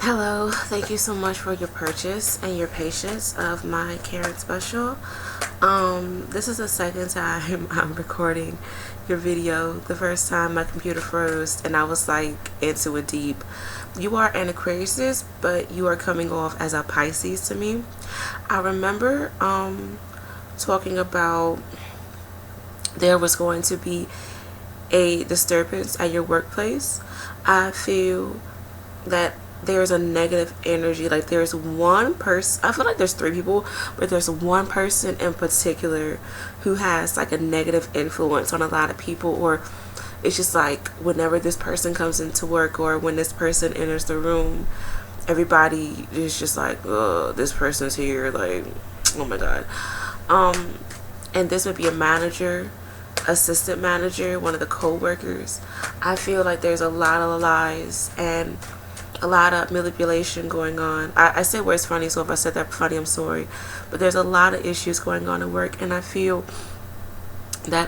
Hello, thank you so much for your purchase and your patience of my Karen special. This is the second time I'm recording your video. The first time my computer froze and I was like into it deep. You are an Aquarius, but you are coming off as a Pisces to me. I remember talking about there was going to be a disturbance at your workplace. I feel that there's a negative energy. Like there's one person, I feel like there's three people, but there's one person in particular who has like a negative influence on a lot of people, or it's just like whenever this person comes into work or when this person enters the room, everybody is just like, oh, this person's here, like, oh my god. And this would be a manager, assistant manager, one of the co-workers. I feel like there's a lot of lies and a lot of manipulation going on. I say words funny, so if I said that funny, I'm sorry. But there's a lot of issues going on at work, and I feel that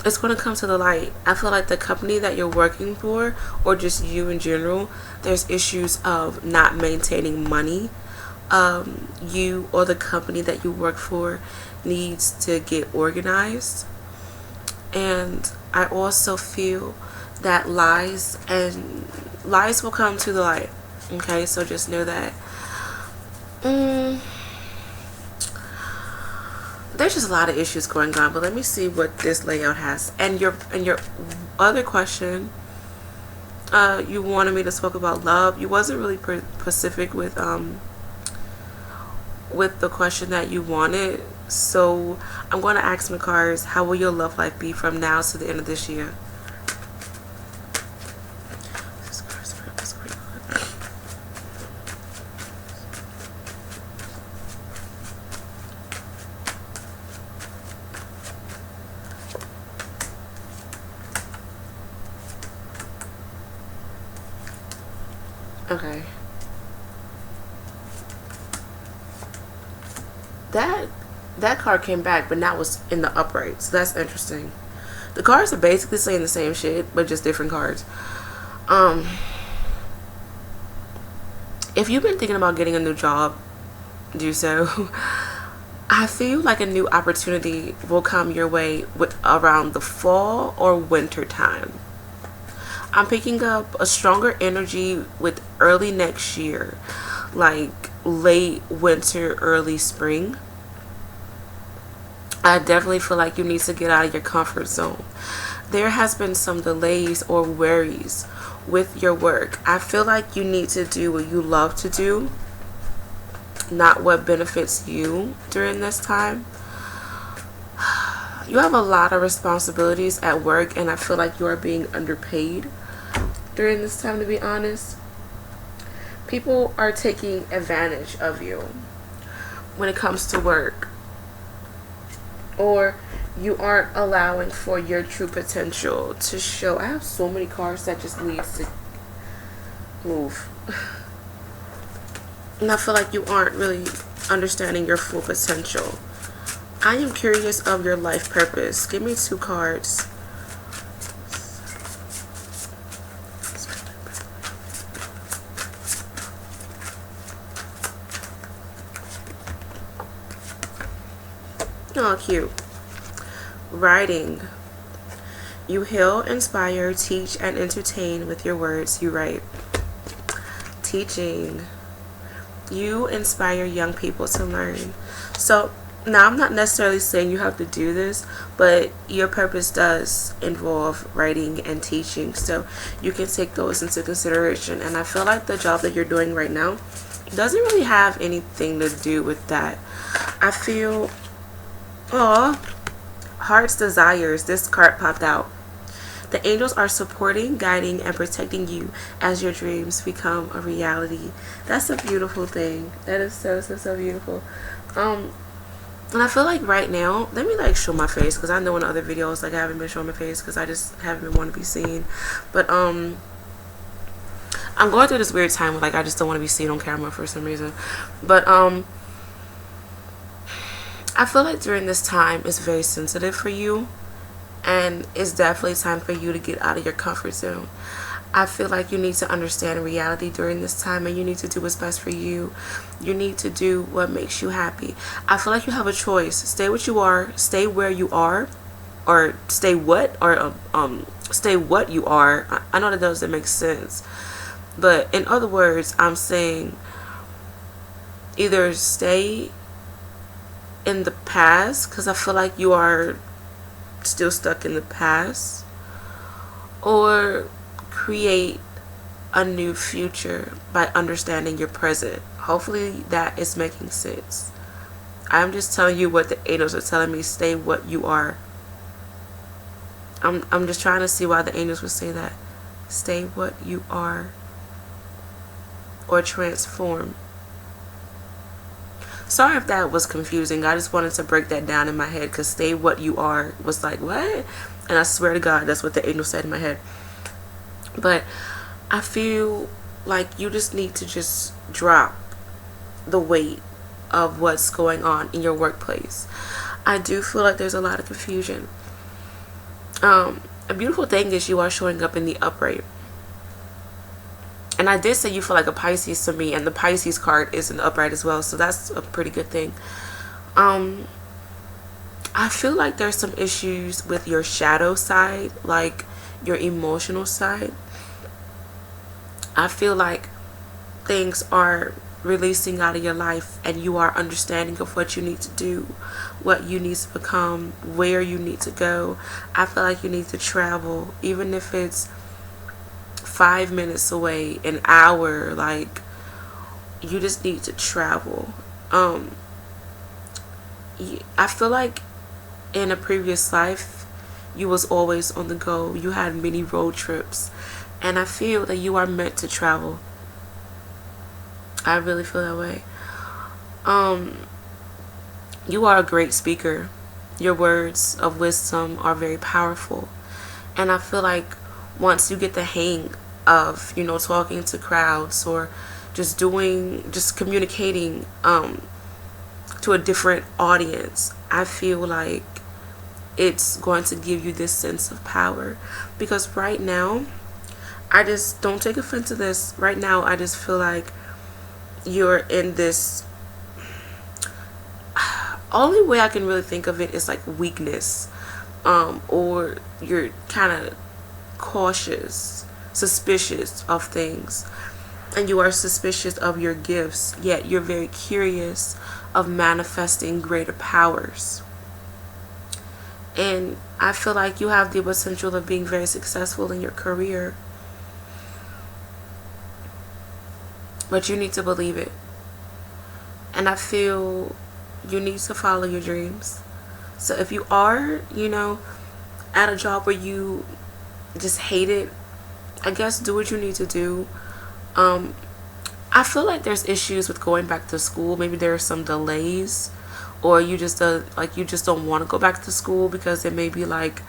it's going to come to the light. I feel like the company that you're working for, or just you in general, there's issues of not maintaining money. You or the company that you work for needs to get organized. And I also feel that lies will come to the light. Okay, so just know that there's just a lot of issues going on. But let me see what this layout has. And your other question, you wanted me to talk about love. You wasn't really specific with the question that you wanted. So I'm going to ask my cards, how will your love life be from now to the end of this year? Okay. That card came back, but now it's in the upright, so that's interesting. The cards are basically saying the same shit, but just different cards. If you've been thinking about getting a new job, do so. I feel like a new opportunity will come your way with around the fall or winter time. I'm picking up a stronger energy with early next year, like late winter, early spring. I definitely feel like you need to get out of your comfort zone. There has been some delays or worries with your work. I feel like you need to do what you love to do, not what benefits you during this time. You have a lot of responsibilities at work, and I feel like you are being underpaid during this time, to be honest. People are taking advantage of you when it comes to work, or you aren't allowing for your true potential to show. I have so many cards that just needs to move. And I feel like you aren't really understanding your full potential. I am curious of your life purpose. Give me two cards. Oh, cute. Writing. You heal, inspire, teach, and entertain with your words you write. Teaching. You inspire young people to learn. So now I'm not necessarily saying you have to do this, but your purpose does involve writing and teaching, so you can take those into consideration. And I feel like the job that you're doing right now doesn't really have anything to do with that. I feel, oh, heart's desires. This card popped out. The angels are supporting, guiding, and protecting you as your dreams become a reality. That's a beautiful thing. That is so beautiful. And I feel like right now, let me like show my face, because I know in other videos like I haven't been showing my face because I just haven't been wanting to be seen. But I'm going through this weird time where like I just don't want to be seen on camera for some reason. But I feel like during this time it's very sensitive for you, and it's definitely time for you to get out of your comfort zone. I feel like you need to understand reality during this time, and you need to do what's best for you. You need to do what makes you happy. I feel like you have a choice. Stay what you are, stay where you are, or stay what, or stay what you are. I know that doesn't make sense, but in other words, I'm saying either stay in the past, because I feel like you are still stuck in the past, or create a new future by understanding your present. Hopefully that is making sense. I'm just telling you what the angels are telling me. Stay what you are. I'm just trying to see why the angels would say that. Stay what you are, or transform. Sorry if that was confusing. I just wanted to break that down in my head, because stay what you are was like, what? And I swear to God, that's what the angel said in my head. But I feel like you just need to just drop the weight of what's going on in your workplace. I do feel like there's a lot of confusion. A beautiful thing is you are showing up in the upright. And I did say you feel like a Pisces to me, and the Pisces card is in the upright as well, so that's a pretty good thing. I feel like there's some issues with your shadow side, like your emotional side. I feel like things are releasing out of your life, and you are understanding of what you need to do, what you need to become, where you need to go. I feel like you need to travel, even if it's 5 minutes away, an hour. Like, you just need to travel. I feel like in a previous life you was always on the go. You had many road trips, and I feel that you are meant to travel. I really feel that way. You are a great speaker. Your words of wisdom are very powerful, and I feel like once you get the hang of, you know, talking to crowds, or just communicating to a different audience, I feel like it's going to give you this sense of power. Because right now, I just, don't take offense to this, right now I just feel like you're in this, only way I can really think of it is like weakness, or you're kind of cautious, suspicious of things, and you are suspicious of your gifts, yet you're very curious of manifesting greater powers. And I feel like you have the potential of being very successful in your career, but you need to believe it. And I feel you need to follow your dreams. So if you are, you know, at a job where you just hate it, I guess do what you need to do. I feel like there's issues with going back to school. Maybe there are some delays, or you just don't want to go back to school because it may be like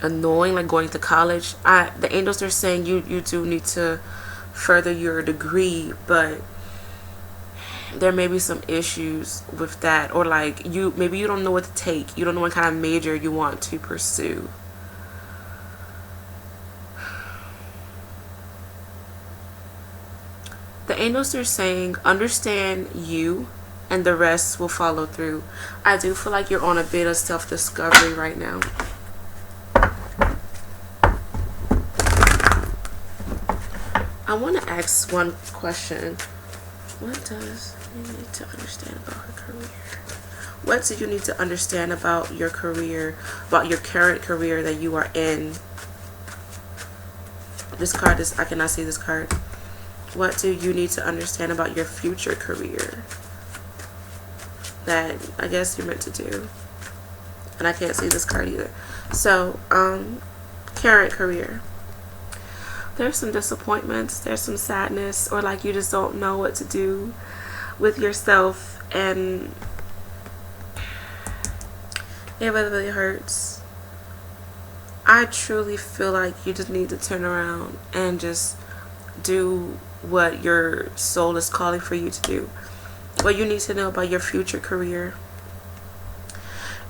annoying, like going to college. The angels are saying you do need to further your degree, but there may be some issues with that, or like maybe you don't know what to take. You don't know what kind of major you want to pursue. The angels are saying understand you, and the rest will follow through. I do feel like you're on a bit of self-discovery right now. I want to ask one question. What does you need to understand about her career? What do you need to understand about your career, about your current career that you are in? This card is, I cannot see this card. What do you need to understand about your future career that I guess you're meant to do? And I can't see this card either. So, current career. There's some disappointments, there's some sadness, or like you just don't know what to do with yourself, and it really, really hurts. I truly feel like you just need to turn around and just do what your soul is calling for you to do. What you need to know about your future career.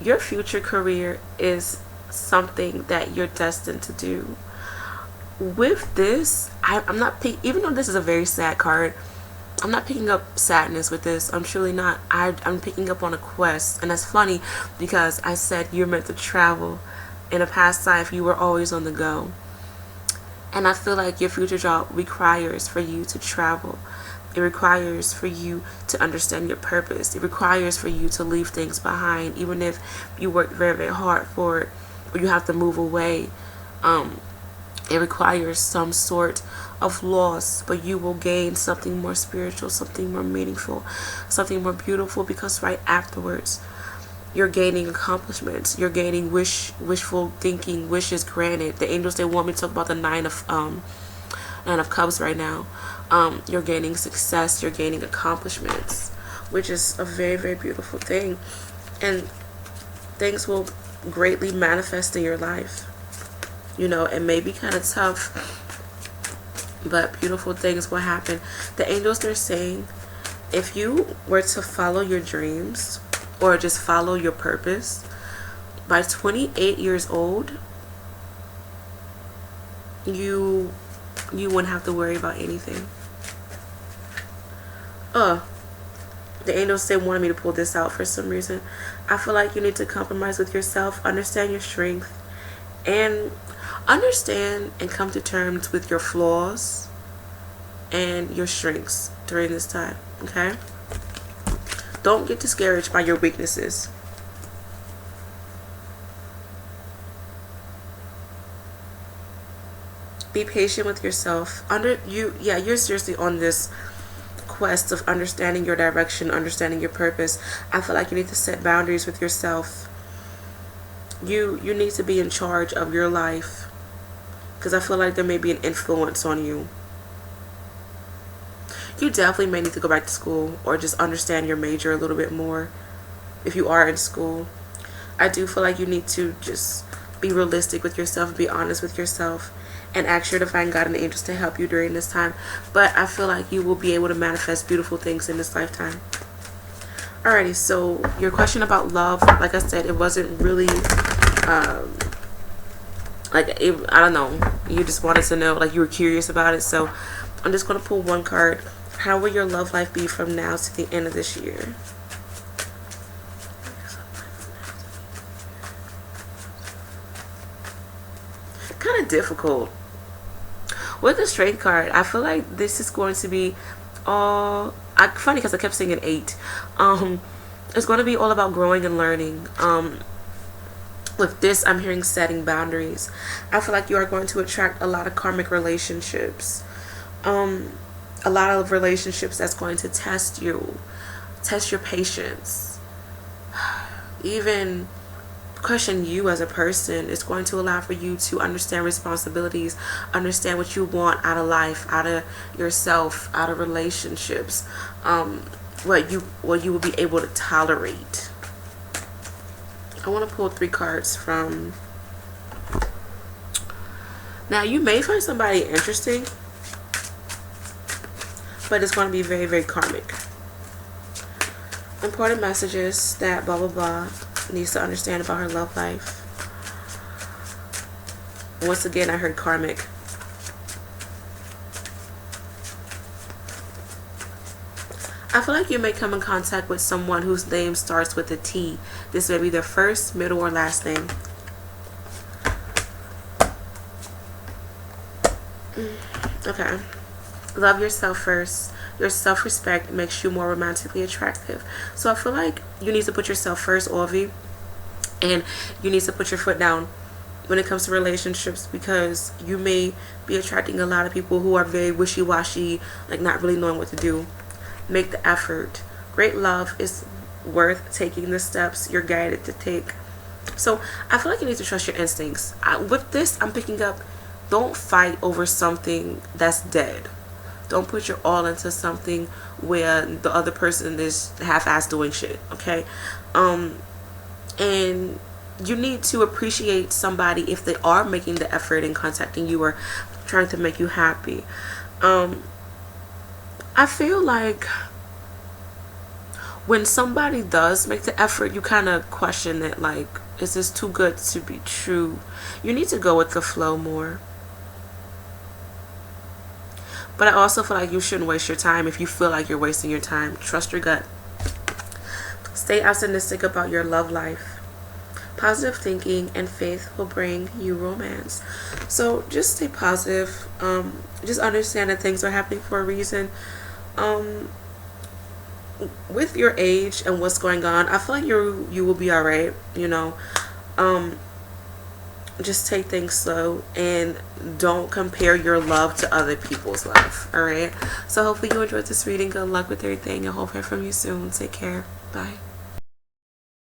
Your future career is something that you're destined to do. with this, I'm not even though this is a very sad card, I'm not picking up sadness with this. I'm truly not. I'm picking up on a quest. And that's funny because I said you're meant to travel. In a past life, you were always on the go. And I feel like your future job requires for you to travel. It requires for you to understand your purpose. It requires for you to leave things behind, even if you work very, very hard for it, or you have to move away. It requires some sort of loss, but you will gain something more spiritual, something more meaningful, something more beautiful, because right afterwards, you're gaining accomplishments. You're gaining wishful thinking, wishes granted. The angels, they want me to talk about the Nine of Cups right now. You're gaining success. You're gaining accomplishments, which is a very, very beautiful thing. And things will greatly manifest in your life. You know, it may be kind of tough, but beautiful things will happen. The angels, they're saying, if you were to follow your dreams or just follow your purpose, by 28 years old, you wouldn't have to worry about anything. The angels, they wanted me to pull this out for some reason. I feel like you need to compromise with yourself, understand your strength, and understand and come to terms with your flaws and your strengths during this time, okay? Don't get discouraged by your weaknesses. Be patient with yourself. You're seriously on this quest of understanding your direction, understanding your purpose. I feel like you need to set boundaries with yourself. You need to be in charge of your life, because I feel like there may be an influence on you. You definitely may need to go back to school or just understand your major a little bit more if you are in school. I do feel like you need to just be realistic with yourself, be honest with yourself, and ask your divine God and angels to help you during this time. But I feel like you will be able to manifest beautiful things in this lifetime. Alrighty, so your question about love, like I said, it wasn't really I don't know, you just wanted to know, like you were curious about it. So I'm just going to pull one card. How will your love life be from now to the end of this year? Kind of difficult. With the Strength card, I feel like this is going to be all... funny because I kept saying an 8. It's going to be all about growing and learning. With this, I'm hearing setting boundaries. I feel like you are going to attract a lot of karmic relationships. A lot of relationships that's going to test you, test your patience, even question you as a person. It's going to allow for you to understand responsibilities, understand what you want out of life, out of yourself, out of relationships, what you will be able to tolerate. I want to pull 3 cards from... Now, you may find somebody interesting, but it's going to be very, very karmic. Important messages that blah, blah, blah needs to understand about her love life. Once again, I heard karmic. I feel like you may come in contact with someone whose name starts with a T. This may be their first, middle, or last name. Okay. Love yourself first. Your self-respect makes you more romantically attractive. So I feel like you need to put yourself first, Orvi. And you need to put your foot down when it comes to relationships, because you may be attracting a lot of people who are very wishy-washy, like not really knowing what to do. Make the effort. Great love is worth taking the steps you're guided to take. So I feel like you need to trust your instincts. With this, I'm picking up, don't fight over something that's dead. Don't put your all into something where the other person is half-ass doing shit, okay? And you need to appreciate somebody if they are making the effort in contacting you or trying to make you happy. I feel like when somebody does make the effort, you kind of question it, like, is this too good to be true? You need to go with the flow more. But I also feel like you shouldn't waste your time. If you feel like you're wasting your time, trust your gut. Stay optimistic about your love life. Positive thinking and faith will bring you romance. So just stay positive. Just understand that things are happening for a reason. With your age and what's going on, I feel like you will be alright, you know. Just take things slow and don't compare your love to other people's love. Alright, so hopefully you enjoyed this reading. Good luck with everything. I hope I hear from you soon. Take care. Bye.